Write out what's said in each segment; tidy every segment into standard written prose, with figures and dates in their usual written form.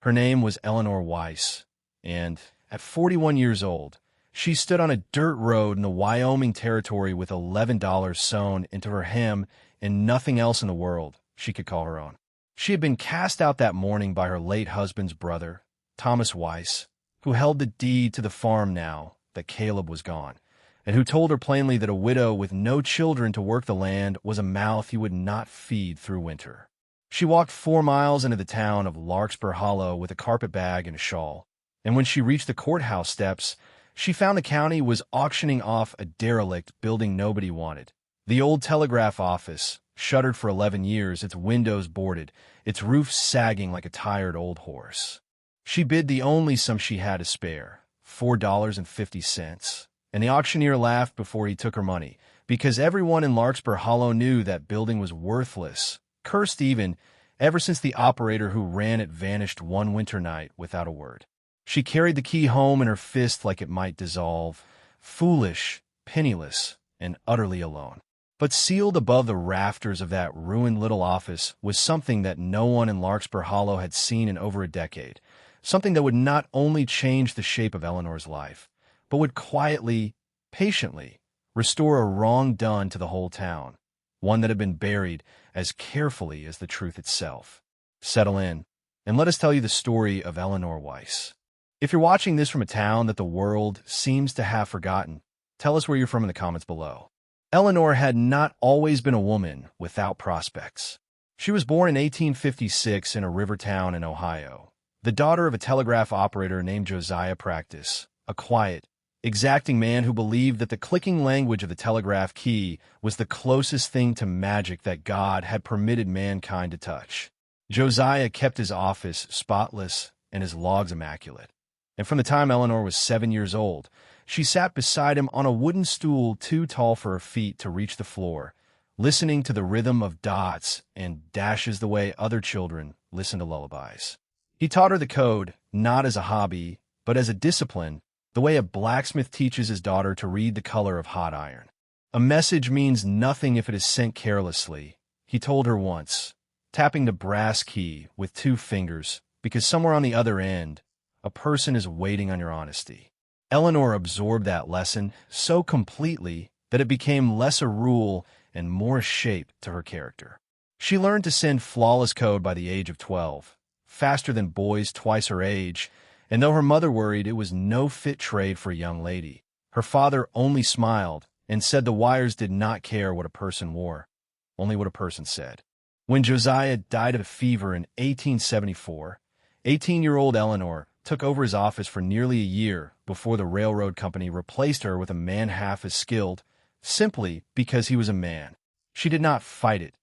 Her name was Eleanor Weiss, and at 41 years old, she stood on a dirt road in the Wyoming Territory with $11 sewn into her hem and nothing else in the world she could call her own. She had been cast out that morning by her late husband's brother, Thomas Weiss, who held the deed to the farm now that Caleb was gone, and who told her plainly that a widow with no children to work the land was a mouth he would not feed through winter. She walked 4 miles into the town of Larkspur Hollow with a carpet bag and a shawl, and when she reached the courthouse steps, she found the county was auctioning off a derelict building nobody wanted. The old Telegraph office, shuttered for 11 years, its windows boarded, its roof sagging like a tired old horse. She bid the only sum she had to spare, $4.50, and the auctioneer laughed before he took her money, because everyone in Larkspur Hollow knew that building was worthless, cursed even, ever since the operator who ran it vanished one winter night without a word. She carried the key home in her fist like it might dissolve, foolish, penniless, and utterly alone. But sealed above the rafters of that ruined little office was something that no one in Larkspur Hollow had seen in over a decade, something that would not only change the shape of Eleanor's life, but would quietly, patiently, restore a wrong done to the whole town, one that had been buried as carefully as the truth itself. Settle in, and let us tell you the story of Eleanor Weiss. If you're watching this from a town that the world seems to have forgotten, tell us where you're from in the comments below. Eleanor had not always been a woman without prospects. She was born in 1856 in a river town in Ohio, the daughter of a telegraph operator named Josiah Practice, a quiet, exacting man who believed that the clicking language of the telegraph key was the closest thing to magic that God had permitted mankind to touch. Josiah kept his office spotless and his logs immaculate, and from the time Eleanor was 7 years old, she sat beside him on a wooden stool too tall for her feet to reach the floor, listening to the rhythm of dots and dashes the way other children listen to lullabies. He taught her the code, not as a hobby, but as a discipline, the way a blacksmith teaches his daughter to read the color of hot iron. A message means nothing if it is sent carelessly, he told her once, tapping the brass key with 2 fingers, because somewhere on the other end, a person is waiting on your honesty. Eleanor absorbed that lesson so completely that it became less a rule and more a shape to her character. She learned to send flawless code by the age of 12, faster than boys twice her age, and though her mother worried it was no fit trade for a young lady, her father only smiled and said the wires did not care what a person wore, only what a person said. When Josiah died of fever in 1874, 18-year-old Eleanor took over his office for nearly a year before the railroad company replaced her with a man half as skilled, simply because he was a man. She did not fight it,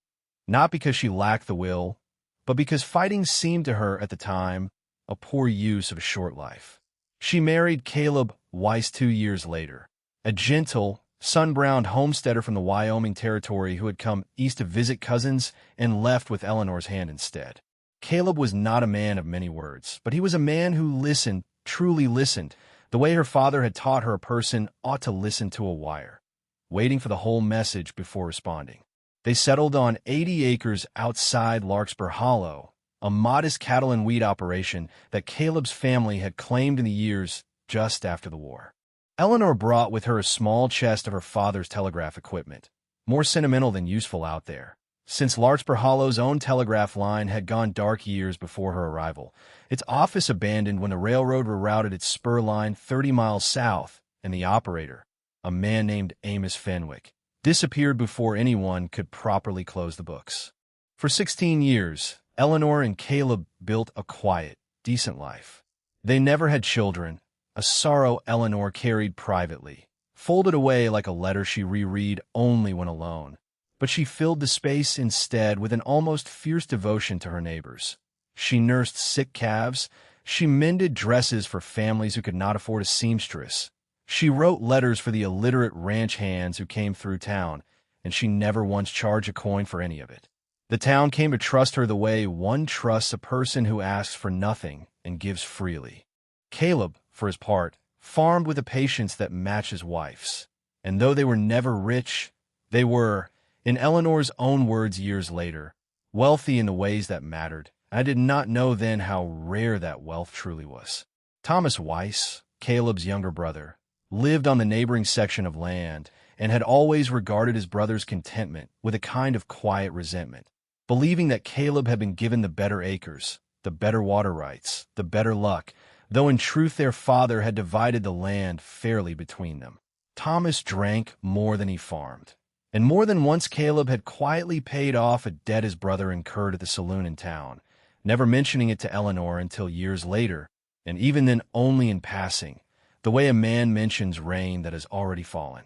not because she lacked the will, but because fighting seemed to her at the time a poor use of a short life. She married Caleb Weiss 2 years later, a gentle, sun-browned homesteader from the Wyoming Territory who had come east to visit cousins and left with Eleanor's hand instead. Caleb was not a man of many words, but he was a man who listened, truly listened, the way her father had taught her a person ought to listen to a wire, waiting for the whole message before responding. They settled on 80 acres outside Larkspur Hollow, a modest cattle and wheat operation that Caleb's family had claimed in the years just after the war. Eleanor brought with her a small chest of her father's telegraph equipment, more sentimental than useful out there, since Larkspur Hollow's own telegraph line had gone dark years before her arrival, its office abandoned when the railroad rerouted its spur line 30 miles south, and the operator, a man named Amos Fenwick, disappeared before anyone could properly close the books. For 16 years, Eleanor and Caleb built a quiet, decent life. They never had children, a sorrow Eleanor carried privately, folded away like a letter she reread only when alone. But she filled the space instead with an almost fierce devotion to her neighbors. She nursed sick calves, she mended dresses for families who could not afford a seamstress. She wrote letters for the illiterate ranch hands who came through town, and she never once charged a coin for any of it. The town came to trust her the way one trusts a person who asks for nothing and gives freely. Caleb, for his part, farmed with a patience that matched his wife's, and though they were never rich, they were, in Eleanor's own words years later, wealthy in the ways that mattered, I did not know then how rare that wealth truly was. Thomas Weiss, Caleb's younger brother, lived on the neighboring section of land and had always regarded his brother's contentment with a kind of quiet resentment, believing that Caleb had been given the better acres, the better water rights, the better luck, though in truth their father had divided the land fairly between them. Thomas drank more than he farmed, and more than once Caleb had quietly paid off a debt his brother incurred at the saloon in town, never mentioning it to Eleanor until years later, and even then only in passing, the way a man mentions rain that has already fallen.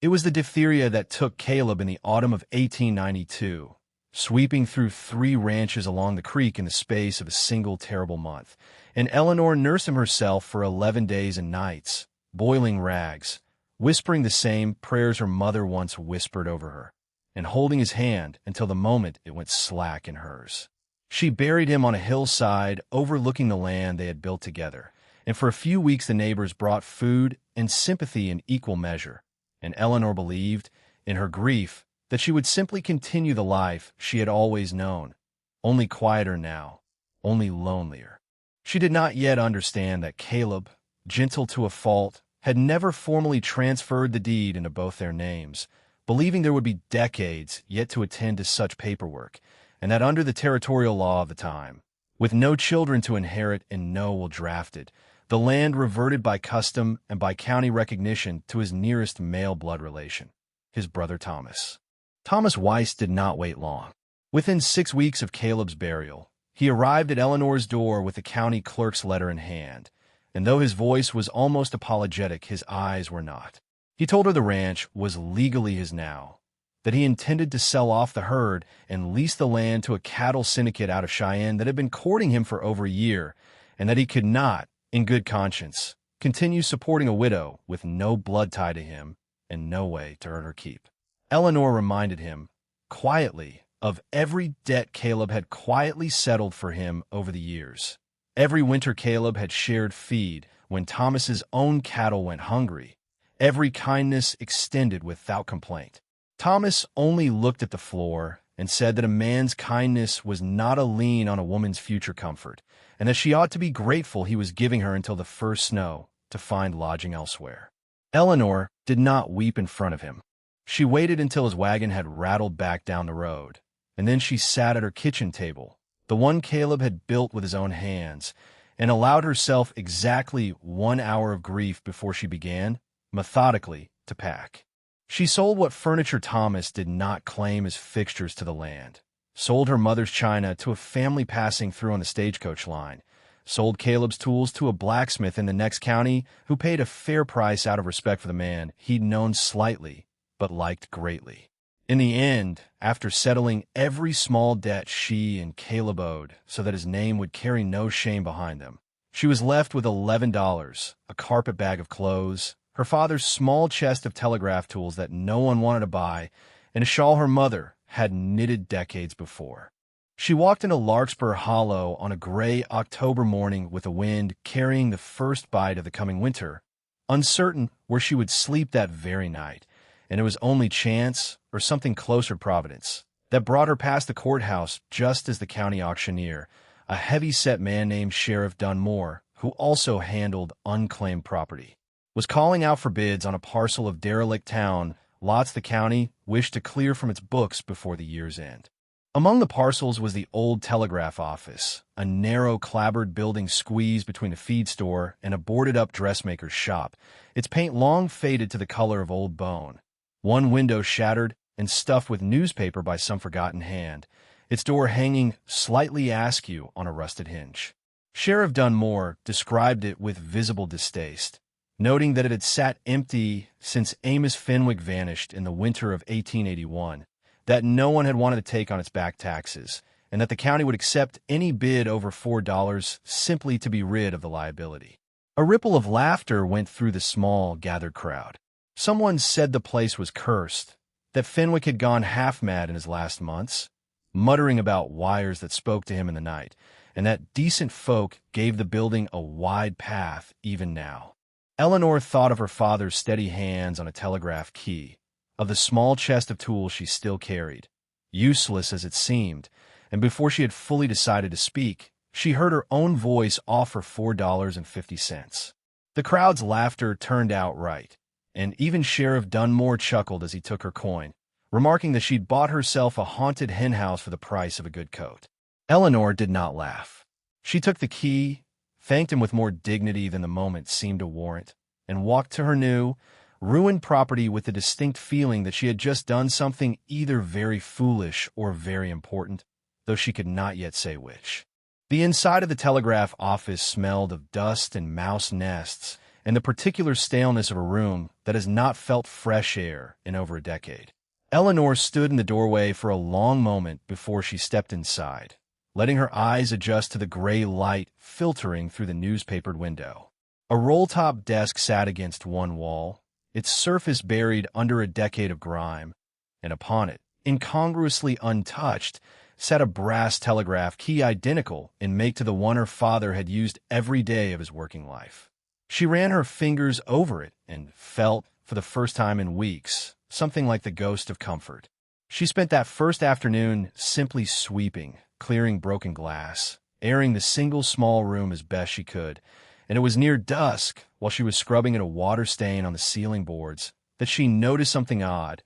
It was the diphtheria that took Caleb in the autumn of 1892, sweeping through 3 ranches along the creek in the space of a single terrible month, and Eleanor nursed him herself for 11 days and nights, boiling rags, whispering the same prayers her mother once whispered over her, and holding his hand until the moment it went slack in hers. She buried him on a hillside overlooking the land they had built together, and for a few weeks the neighbors brought food and sympathy in equal measure, and Eleanor believed, in her grief, that she would simply continue the life she had always known, only quieter now, only lonelier. She did not yet understand that Caleb, gentle to a fault, had never formally transferred the deed into both their names, believing there would be decades yet to attend to such paperwork, and that under the territorial law of the time, with no children to inherit and no will drafted, the land reverted by custom and by county recognition to his nearest male blood relation, his brother Thomas. Thomas Weiss did not wait long. Within 6 weeks of Caleb's burial, he arrived at Eleanor's door with the county clerk's letter in hand, and though his voice was almost apologetic, his eyes were not. He told her the ranch was legally his now, that he intended to sell off the herd and lease the land to a cattle syndicate out of Cheyenne that had been courting him for over a year, and that he could not, in good conscience, continue supporting a widow with no blood tie to him and no way to earn her keep. Eleanor reminded him, quietly, of every debt Caleb had quietly settled for him over the years. Every winter Caleb had shared feed when Thomas's own cattle went hungry, every kindness extended without complaint. Thomas only looked at the floor and said that a man's kindness was not a lien on a woman's future comfort, and that she ought to be grateful he was giving her until the first snow to find lodging elsewhere. Eleanor did not weep in front of him. She waited until his wagon had rattled back down the road, and then she sat at her kitchen table, the one Caleb had built with his own hands, and allowed herself exactly 1 hour of grief before she began, methodically, to pack. She sold what furniture Thomas did not claim as fixtures to the land, sold her mother's china to a family passing through on the stagecoach line, sold Caleb's tools to a blacksmith in the next county who paid a fair price out of respect for the man he'd known slightly but liked greatly. In the end, after settling every small debt she and Caleb owed so that his name would carry no shame behind them, she was left with $11, a carpet bag of clothes, her father's small chest of telegraph tools that no one wanted to buy, and a shawl her mother had knitted decades before. She walked into Larkspur Hollow on a gray October morning with the wind carrying the first bite of the coming winter, uncertain where she would sleep that very night, and it was only chance, or something closer providence, that brought her past the courthouse just as the county auctioneer, a heavy-set man named Sheriff Dunmore, who also handled unclaimed property, was calling out for bids on a parcel of derelict town lots the county wished to clear from its books before the year's end. Among the parcels was the old telegraph office, a narrow clapboard building squeezed between a feed store and a boarded-up dressmaker's shop, its paint long faded to the color of old bone, one window shattered and stuffed with newspaper by some forgotten hand, its door hanging slightly askew on a rusted hinge. Sheriff Dunmore described it with visible distaste, noting that it had sat empty since Amos Fenwick vanished in the winter of 1881, that no one had wanted to take on its back taxes, and that the county would accept any bid over $4 simply to be rid of the liability. A ripple of laughter went through the small, gathered crowd. Someone said the place was cursed, that Fenwick had gone half-mad in his last months, muttering about wires that spoke to him in the night, and that decent folk gave the building a wide path even now. Eleanor thought of her father's steady hands on a telegraph key, of the small chest of tools she still carried, useless as it seemed, and before she had fully decided to speak, she heard her own voice offer $4.50. The crowd's laughter turned out right, and even Sheriff Dunmore chuckled as he took her coin, remarking that she'd bought herself a haunted henhouse for the price of a good coat. Eleanor did not laugh. She took the key, thanked him with more dignity than the moment seemed to warrant, and walked to her new, ruined property with the distinct feeling that she had just done something either very foolish or very important, though she could not yet say which. The inside of the Telegraph office smelled of dust and mouse nests and the particular staleness of a room that has not felt fresh air in over a decade. Eleanor stood in the doorway for a long moment before she stepped inside, letting her eyes adjust to the gray light filtering through the newspapered window. A roll-top desk sat against one wall, its surface buried under a decade of grime, and upon it, incongruously untouched, sat a brass telegraph key identical in make to the one her father had used every day of his working life. She ran her fingers over it and felt, for the first time in weeks, something like the ghost of comfort. She spent that first afternoon simply sweeping, clearing broken glass, airing the single small room as best she could, and it was near dusk, while she was scrubbing at a water stain on the ceiling boards, that she noticed something odd,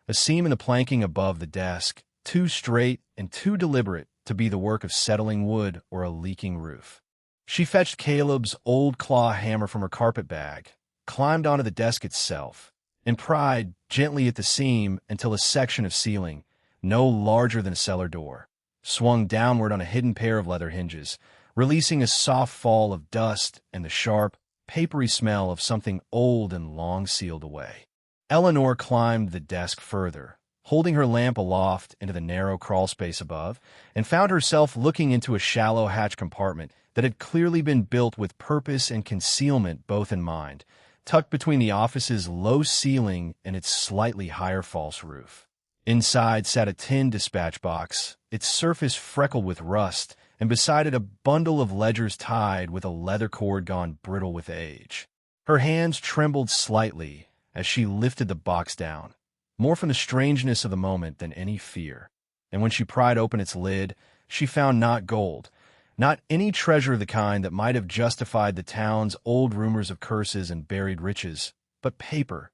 a seam in the planking above the desk, too straight and too deliberate to be the work of settling wood or a leaking roof. She fetched Caleb's old claw hammer from her carpet bag, climbed onto the desk itself, and pried gently at the seam until a section of ceiling, no larger than a cellar door, swung downward on a hidden pair of leather hinges, releasing a soft fall of dust and the sharp, papery smell of something old and long sealed away. Eleanor climbed the desk further, holding her lamp aloft into the narrow crawl space above, and found herself looking into a shallow hatch compartment that had clearly been built with purpose and concealment both in mind, tucked between the office's low ceiling and its slightly higher false roof. Inside sat a tin dispatch box, its surface freckled with rust, and beside it a bundle of ledgers tied with a leather cord gone brittle with age. Her hands trembled slightly as she lifted the box down, more from the strangeness of the moment than any fear, and when she pried open its lid, she found not gold, not any treasure of the kind that might have justified the town's old rumors of curses and buried riches, but paper,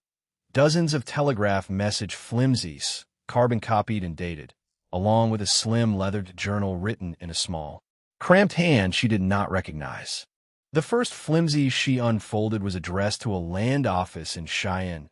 dozens of telegraph message flimsies, carbon-copied and dated, along with a slim leathered journal written in a small, cramped hand she did not recognize. The first flimsy she unfolded was addressed to a land office in Cheyenne,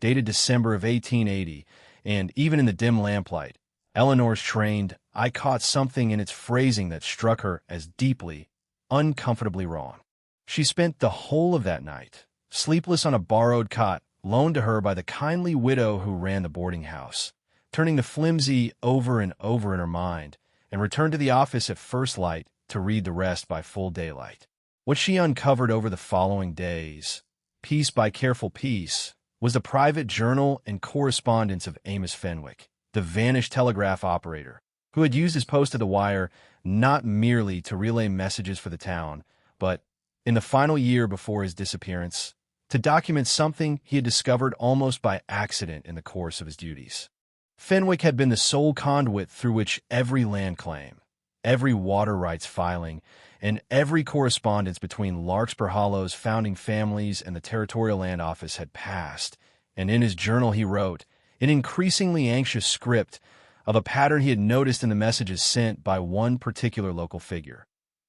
dated December of 1880, and even in the dim lamplight, Eleanor's trained eye caught something in its phrasing that struck her as deeply, uncomfortably wrong. She spent the whole of that night, sleepless on a borrowed cot loaned to her by the kindly widow who ran the boarding house, turning the flimsy over and over in her mind, and returned to the office at first light to read the rest by full daylight. What she uncovered over the following days, piece by careful piece, was the private journal and correspondence of Amos Fenwick, the vanished telegraph operator, who had used his post at the wire not merely to relay messages for the town, but, in the final year before his disappearance, to document something he had discovered almost by accident in the course of his duties. Fenwick had been the sole conduit through which every land claim, every water rights filing, and every correspondence between Larkspur Hollow's founding families and the Territorial Land Office had passed, and in his journal he wrote, in increasingly anxious script, of a pattern he had noticed in the messages sent by one particular local figure,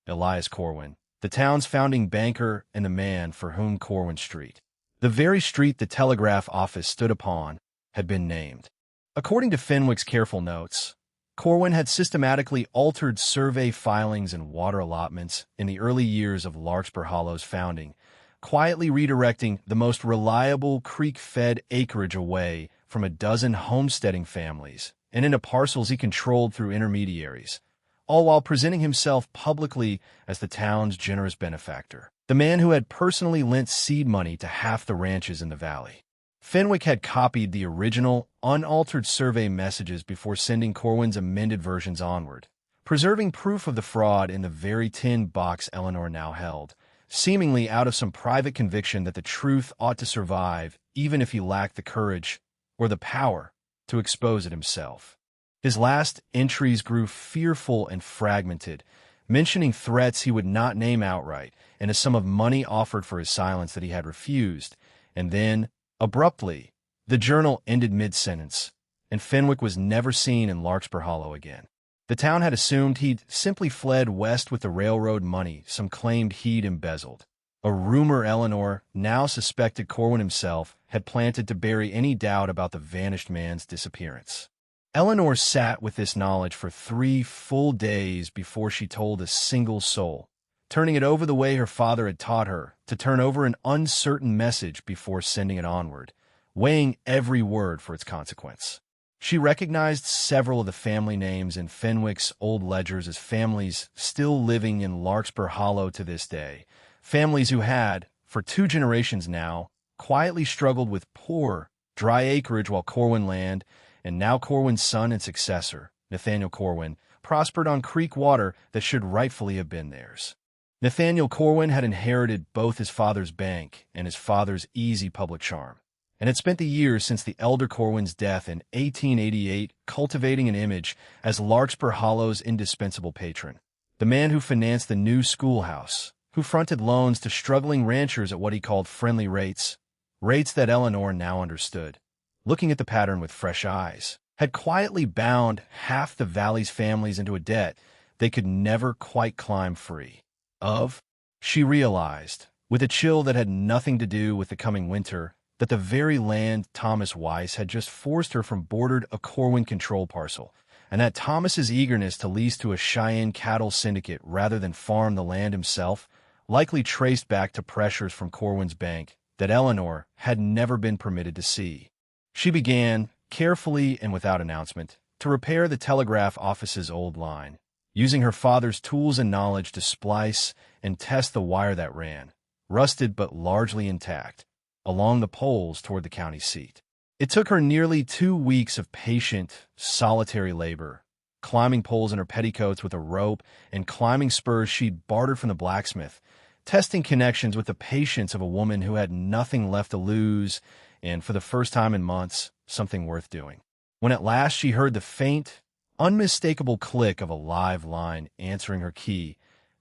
Elias Corwin, the town's founding banker and the man for whom Corwin Street, the very street the telegraph office stood upon, had been named. According to Fenwick's careful notes, Corwin had systematically altered survey filings and water allotments in the early years of Larkspur Hollow's founding, quietly redirecting the most reliable creek-fed acreage away from a dozen homesteading families and into parcels he controlled through intermediaries, all while presenting himself publicly as the town's generous benefactor, the man who had personally lent seed money to half the ranches in the valley. Fenwick had copied the original, unaltered survey messages before sending Corwin's amended versions onward, preserving proof of the fraud in the very tin box Eleanor now held, seemingly out of some private conviction that the truth ought to survive even if he lacked the courage or the power to expose it himself. His last entries grew fearful and fragmented, mentioning threats he would not name outright and a sum of money offered for his silence that he had refused. And then, abruptly, the journal ended mid-sentence, and Fenwick was never seen in Larkspur Hollow again. The town had assumed he'd simply fled west with the railroad money some claimed he'd embezzled. A rumor Eleanor, now suspected Corwin himself, had planted to bury any doubt about the vanished man's disappearance. Eleanor sat with this knowledge for 3 full days before she told a single soul, turning it over the way her father had taught her, to turn over an uncertain message before sending it onward, weighing every word for its consequence. She recognized several of the family names in Fenwick's old ledgers as families still living in Larkspur Hollow to this day, families who had, for 2 generations now, quietly struggled with poor, dry acreage while Corwin land, and now Corwin's son and successor, Nathaniel Corwin, prospered on creek water that should rightfully have been theirs. Nathaniel Corwin had inherited both his father's bank and his father's easy public charm, and had spent the years since the elder Corwin's death in 1888 cultivating an image as Larkspur Hollow's indispensable patron, the man who financed the new schoolhouse, who fronted loans to struggling ranchers at what he called friendly rates, rates that Eleanor now understood, looking at the pattern with fresh eyes, had quietly bound half the valley's families into a debt they could never quite climb free of. She realized, with a chill that had nothing to do with the coming winter, that the very land Thomas Weiss had just forced her from bordered a Corwin control parcel, and that Thomas's eagerness to lease to a Cheyenne cattle syndicate rather than farm the land himself likely traced back to pressures from Corwin's bank that Eleanor had never been permitted to see. She began, carefully and without announcement, to repair the telegraph office's old line, using her father's tools and knowledge to splice and test the wire that ran, rusted but largely intact, along the poles toward the county seat. It took her nearly 2 weeks of patient, solitary labor, climbing poles in her petticoats with a rope and climbing spurs she'd bartered from the blacksmith, testing connections with the patience of a woman who had nothing left to lose and, for the first time in months, something worth doing. When at last she heard the faint, unmistakable click of a live line answering her key,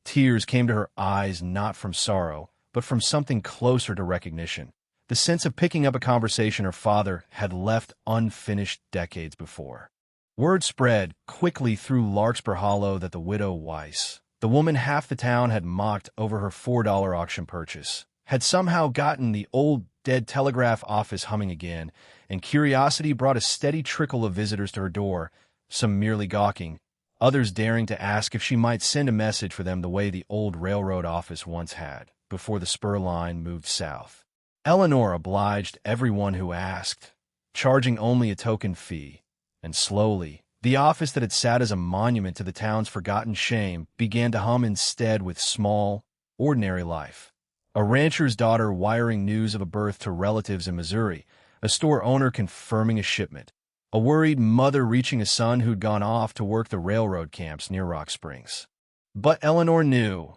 tears came to her eyes not from sorrow, but from something closer to recognition, the sense of picking up a conversation her father had left unfinished decades before. Word spread quickly through Larkspur Hollow that the widow Weiss, the woman half the town had mocked over her $4 auction purchase, had somehow gotten the old dead telegraph office humming again, and curiosity brought a steady trickle of visitors to her door, some merely gawking, others daring to ask if she might send a message for them the way the old railroad office once had, before the spur line moved south. Eleanor obliged everyone who asked, charging only a token fee, and slowly, the office that had sat as a monument to the town's forgotten shame began to hum instead with small, ordinary life. A rancher's daughter wiring news of a birth to relatives in Missouri, a store owner confirming a shipment, a worried mother reaching a son who'd gone off to work the railroad camps near Rock Springs. But Eleanor knew,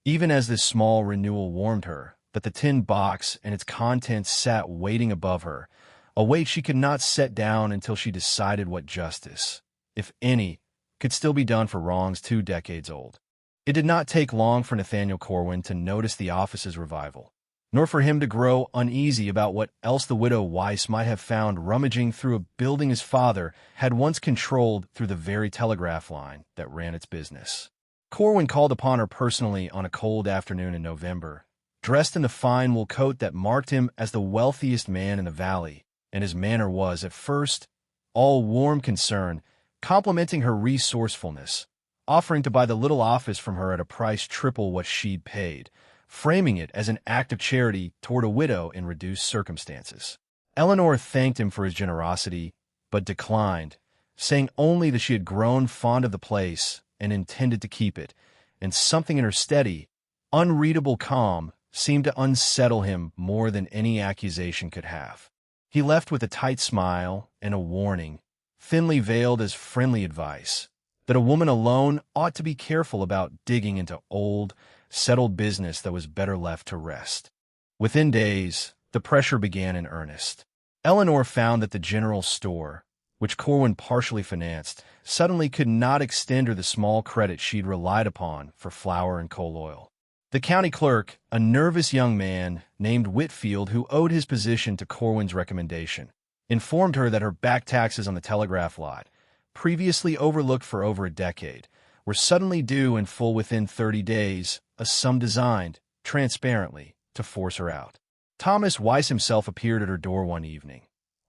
even as this small renewal warmed her, that the tin box and its contents sat waiting above her, a weight she could not set down until she decided what justice, if any, could still be done for wrongs 2 decades old. It did not take long for Nathaniel Corwin to notice the office's revival, nor for him to grow uneasy about what else the widow Weiss might have found rummaging through a building his father had once controlled through the very telegraph line that ran its business. Corwin called upon her personally on a cold afternoon in November, dressed in the fine wool coat that marked him as the wealthiest man in the valley, and his manner was, at first, all warm concern, complimenting her resourcefulness, offering to buy the little office from her at a price triple what she'd paid, framing it as an act of charity toward a widow in reduced circumstances. Eleanor thanked him for his generosity, but declined, saying only that she had grown fond of the place and intended to keep it, and something in her steady, unreadable calm seemed to unsettle him more than any accusation could have. He left with a tight smile and a warning, thinly veiled as friendly advice, that a woman alone ought to be careful about digging into old, settled business that was better left to rest. Within days, the pressure began in earnest. Eleanor found that the general store, which Corwin partially financed, suddenly could not extend her the small credit she'd relied upon for flour and coal oil. The county clerk, a nervous young man named Whitfield who owed his position to Corwin's recommendation, informed her that her back taxes on the Telegraph lot, previously overlooked for over a decade, were suddenly due in full within 30 days, a sum designed, transparently, to force her out. Thomas Weiss himself appeared at her door one evening,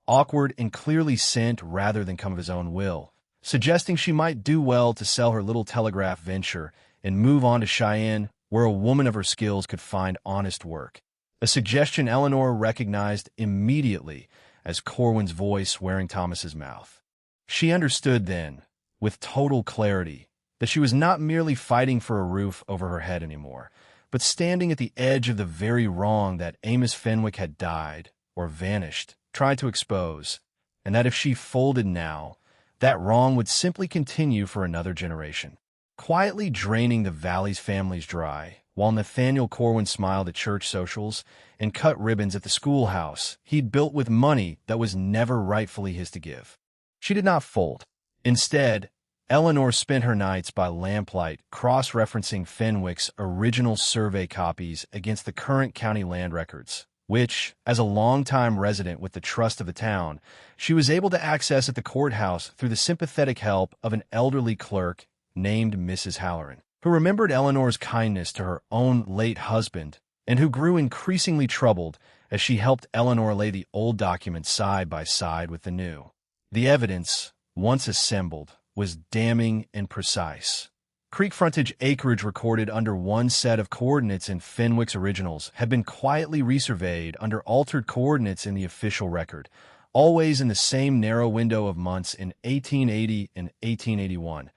awkward and clearly sent rather than come of his own will, suggesting she might do well to sell her little telegraph venture and move on to Cheyenne, where a woman of her skills could find honest work, a suggestion Eleanor recognized immediately as Corwin's voice wearing Thomas's mouth. She understood then, with total clarity, that she was not merely fighting for a roof over her head anymore, but standing at the edge of the very wrong that Amos Fenwick had died, or vanished, tried to expose, and that if she folded now, that wrong would simply continue for another generation. Quietly draining the Valley's families dry, while Nathaniel Corwin smiled at church socials and cut ribbons at the schoolhouse he'd built with money that was never rightfully his to give. She did not fold. Instead, Eleanor spent her nights by lamplight cross-referencing Fenwick's original survey copies against the current county land records, which, as a longtime resident with the trust of the town, she was able to access at the courthouse through the sympathetic help of an elderly clerk named Mrs. Halloran, who remembered Eleanor's kindness to her own late husband and who grew increasingly troubled as she helped Eleanor lay the old documents side by side with the new. The evidence, once assembled, was damning and precise. Creek frontage acreage recorded under one set of coordinates in Fenwick's originals had been quietly resurveyed under altered coordinates in the official record, always in the same narrow window of months in 1880 and 1881,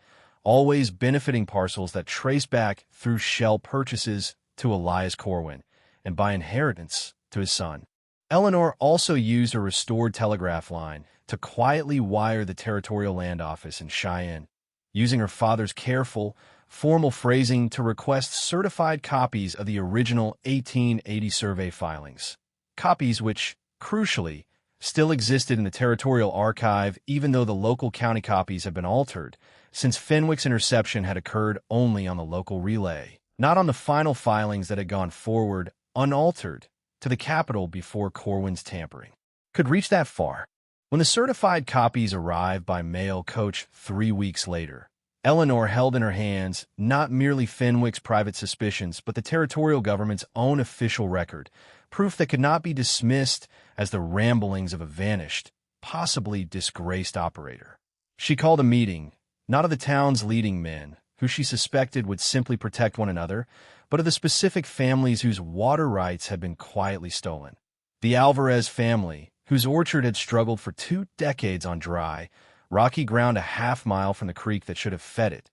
always benefiting parcels that trace back through shell purchases to Elias Corwin, and by inheritance to his son. Eleanor also used a restored telegraph line to quietly wire the Territorial Land Office in Cheyenne, using her father's careful, formal phrasing to request certified copies of the original 1880 survey filings, copies which, crucially, still existed in the Territorial Archive even though the local county copies had been altered, since Fenwick's interception had occurred only on the local relay, not on the final filings that had gone forward, unaltered, to the Capitol before Corwin's tampering could reach that far. When the certified copies arrived by mail coach 3 weeks later, Eleanor held in her hands not merely Fenwick's private suspicions, but the territorial government's own official record, proof that could not be dismissed as the ramblings of a vanished, possibly disgraced operator. She called a meeting, not of the town's leading men, who she suspected would simply protect one another, but of the specific families whose water rights had been quietly stolen. The Alvarez family, whose orchard had struggled for 2 decades on dry, rocky ground a half-mile from the creek that should have fed it.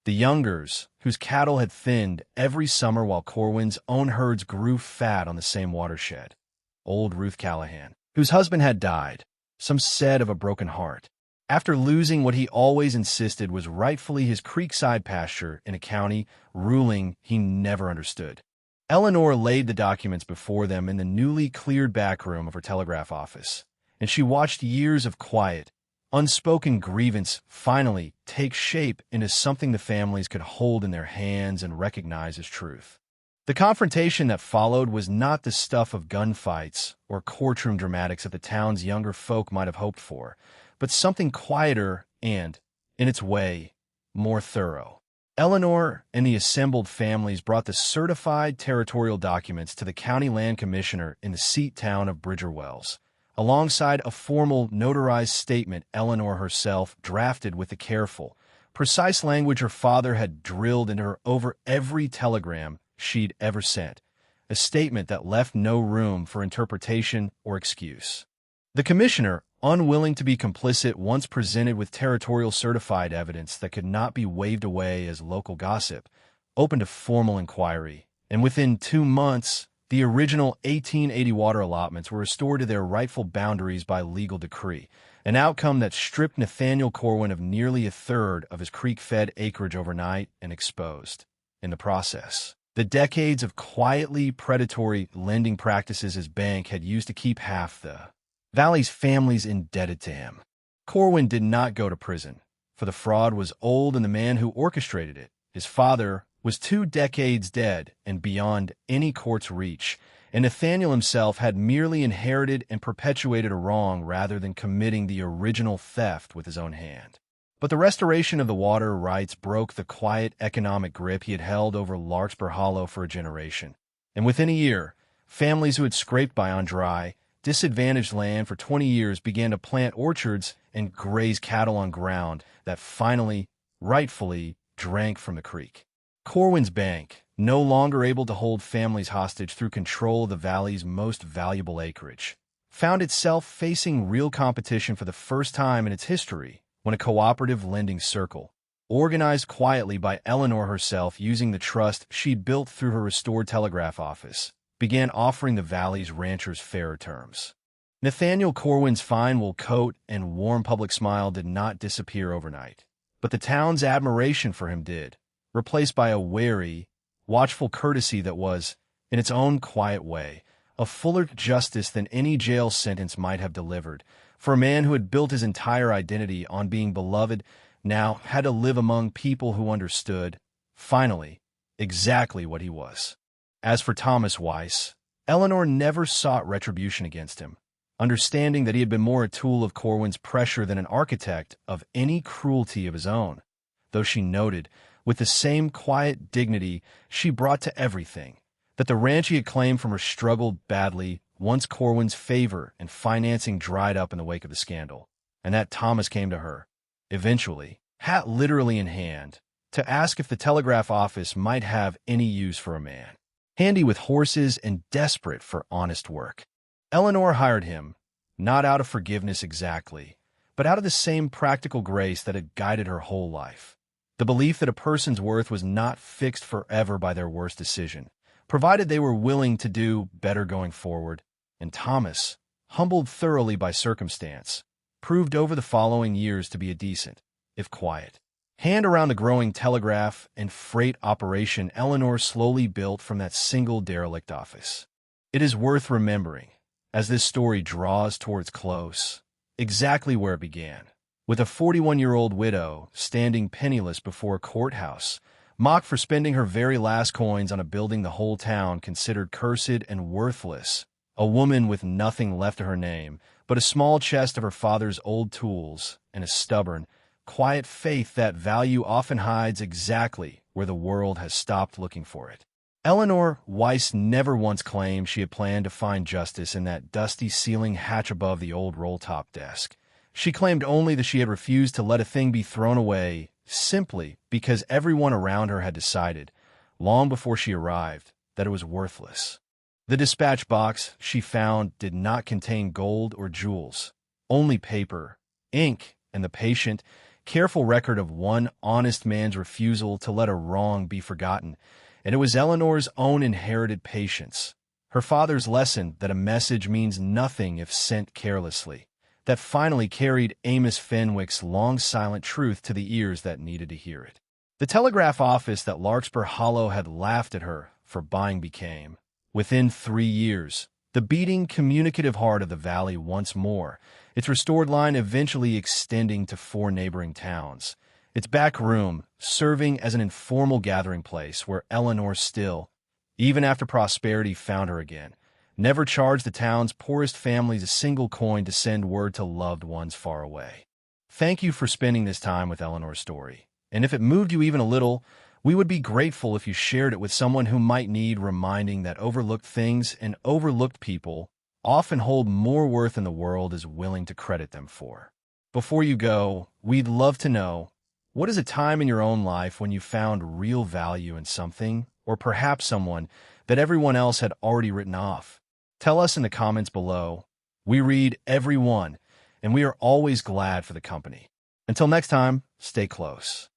The Youngers, whose cattle had thinned every summer while Corwin's own herds grew fat on the same watershed. Old Ruth Callahan, whose husband had died, some said of a broken heart, after losing what he always insisted was rightfully his creekside pasture in a county ruling he never understood. Eleanor laid the documents before them in the newly cleared back room of her telegraph office, and she watched years of quiet, unspoken grievance finally take shape into something the families could hold in their hands and recognize as truth. The confrontation that followed was not the stuff of gunfights or courtroom dramatics that the town's younger folk might have hoped for, but something quieter and, in its way, more thorough. Eleanor and the assembled families brought the certified territorial documents to the county land commissioner in the seat town of Bridger Wells, alongside a formal notarized statement Eleanor herself drafted with the careful, precise language her father had drilled into her over every telegram she'd ever sent, a statement that left no room for interpretation or excuse. The commissioner, unwilling to be complicit once presented with territorial certified evidence that could not be waved away as local gossip, opened a formal inquiry, and within 2 months, the original 1880 water allotments were restored to their rightful boundaries by legal decree, an outcome that stripped Nathaniel Corwin of nearly a third of his creek-fed acreage overnight and exposed, in the process, the decades of quietly predatory lending practices his bank had used to keep half the Valley's families indebted to him. Corwin did not go to prison, for the fraud was old and the man who orchestrated it, his father, was 2 decades dead and beyond any court's reach, and Nathaniel himself had merely inherited and perpetuated a wrong rather than committing the original theft with his own hand. But the restoration of the water rights broke the quiet economic grip he had held over Larkspur Hollow for a generation. And within a year, families who had scraped by on dry, disadvantaged land for 20 years began to plant orchards and graze cattle on ground that finally, rightfully, drank from the creek. Corwin's bank, no longer able to hold families hostage through control of the valley's most valuable acreage, found itself facing real competition for the first time in its history when a cooperative lending circle, organized quietly by Eleanor herself using the trust she'd built through her restored telegraph office, began offering the valley's ranchers fairer terms. Nathaniel Corwin's fine wool coat and warm public smile did not disappear overnight, but the town's admiration for him did, replaced by a wary, watchful courtesy that was, in its own quiet way, a fuller justice than any jail sentence might have delivered, for a man who had built his entire identity on being beloved now had to live among people who understood, finally, exactly what he was. As for Thomas Weiss, Eleanor never sought retribution against him, understanding that he had been more a tool of Corwin's pressure than an architect of any cruelty of his own, though she noted, with the same quiet dignity she brought to everything, that the ranch he had claimed from her struggled badly once Corwin's favor and financing dried up in the wake of the scandal, and that Thomas came to her, eventually, hat literally in hand, to ask if the telegraph office might have any use for a man, handy with horses and desperate for honest work. Eleanor hired him, not out of forgiveness exactly, but out of the same practical grace that had guided her whole life. The belief that a person's worth was not fixed forever by their worst decision, provided they were willing to do better going forward. And Thomas, humbled thoroughly by circumstance, proved over the following years to be a decent, if quiet, hand around the growing telegraph and freight operation Eleanor slowly built from that single derelict office. It is worth remembering, as this story draws towards close, exactly where it began, with a 41-year-old widow standing penniless before a courthouse, mocked for spending her very last coins on a building the whole town considered cursed and worthless, a woman with nothing left to her name but a small chest of her father's old tools and a stubborn, quiet faith that value often hides exactly where the world has stopped looking for it. Eleanor Weiss never once claimed she had planned to find justice in that dusty ceiling hatch above the old roll-top desk. She claimed only that she had refused to let a thing be thrown away simply because everyone around her had decided, long before she arrived, that it was worthless. The dispatch box she found did not contain gold or jewels, only paper, ink, and the patient, careful record of one honest man's refusal to let a wrong be forgotten, and it was Eleanor's own inherited patience, her father's lesson that a message means nothing if sent carelessly, that finally carried Amos Fenwick's long-silent truth to the ears that needed to hear it. The telegraph office that Larkspur Hollow had laughed at her for buying became, within 3 years, the beating, communicative heart of the valley once more, its restored line eventually extending to 4 neighboring towns, its back room serving as an informal gathering place where Eleanor still, even after prosperity found her again, never charged the town's poorest families a single coin to send word to loved ones far away. Thank you for spending this time with Eleanor's story, and if it moved you even a little, we would be grateful if you shared it with someone who might need reminding that overlooked things and overlooked people often hold more worth than the world is willing to credit them for. Before you go, we'd love to know, what is a time in your own life when you found real value in something, or perhaps someone, that everyone else had already written off? Tell us in the comments below. We read every one, and we are always glad for the company. Until next time, stay close.